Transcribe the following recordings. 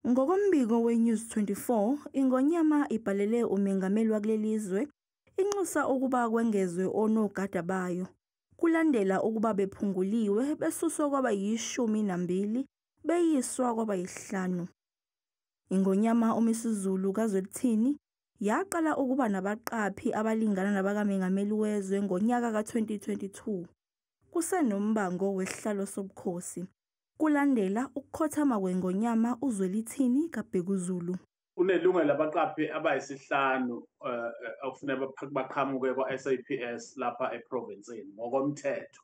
Ngokombiko we-News24, Ingonyama ibhalele umengameli wakulelizwe inxusa ukuba kwengezwe onogada bayo, kulandela ukuba bephunguliwe besuswa kwaba yi-12 beyiswa kwaba yi-5. Ingonyama uMisuzulu kaZwelithini yaqala ukuba nabaqaphi abalingana nabakamengameli wezwe ngonyaka ka-2022 kusenombango wesihlalo sobukhosi, kulandela ukukhothama kweNgonyama uZwelithini kaBhekuzulu. Unelungelo labaqaphi abayisihlanu okufanele baqhamuke kwa-SAPS lapha eprovinsini ngokomthetho.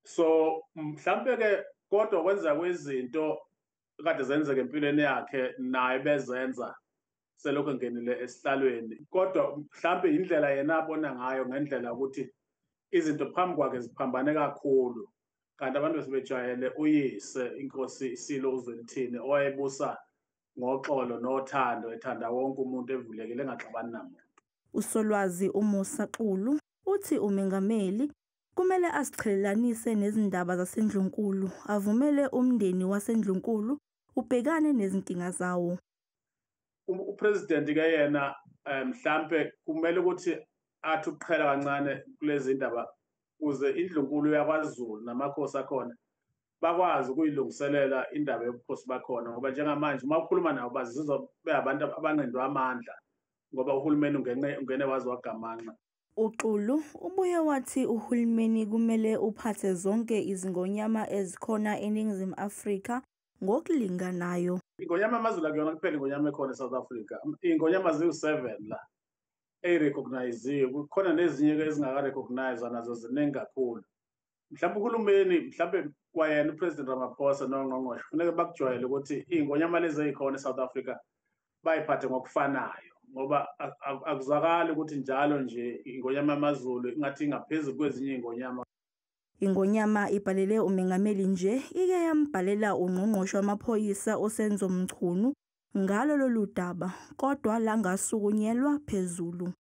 So mhlambe ke kodwa kwenza kwezinto kade zenzeka empilweni yakhe naye bezenza selokhu engenile esihlalweni, kodwa mhlambe indlela yena abona ngayo ngendlela ukuthi izinto phambi kwakhe ziphambane kakhulu, kanti abantu besebejwayele uyise inkosi Silo uZwelithini owayebusa ngoxolo nothando, ethanda wonke umuntu evulekile engaxabani namuntu. Usolwazi uMusa Xulu uthi umengameli kumele aziqhelelanise nezindaba zaseNdlunkulu, avumele umndeni waseNdlunkulu ubhekane nezinkinga zawo. Upresident ke yena mhlambe kumele ukuthi athi ukuqhela kancane kulezi ndaba ukuze iNdlunkulu yakwaZulu namakhosi akhona bakwazi ukuyilungiselela indaba yobukhosi bakhona, ngoba njengamanje uma ukhuluma nabo bazizwa beyabantu abanqindwe amandla ngoba uhulumeni ungene waze wagamanxa. UXulu ubuye wathi uhulumeni kumele uphathe zonke izingonyama ezikhona eNingizimu Afrika ngokulinganayo. Ingonyama yamaZulu akuyona kuphela ingonyama ekhona eSouth Africa. Iy'ngonyama ziwu-7 la ey'recogniziwe, kukhona nezinye-ke ezingaka-recognizwa nazo ziningi kakhulu. Mhlawumbe uhulumeni, mhlawumbe kwayena uPresident Ramaphosa nongqongqoshe kufuneka bakujwayele ukuthi iy'ngonyama lezi ey'khona eSouth Africa bayiphathe ngokufanayo, ngoba akuzwakali ukuthi njalo nje ingonyama yamaZulu ingathi ingaphezulu kwezinye iy'ngonyama. Ingonyama ibhalele umengameli nje ike yambhalela ungqongqoshe wamaphoyisa uSenzo Mchunu ngalo lolu daba, kodwa langasukunyelwa phezulu.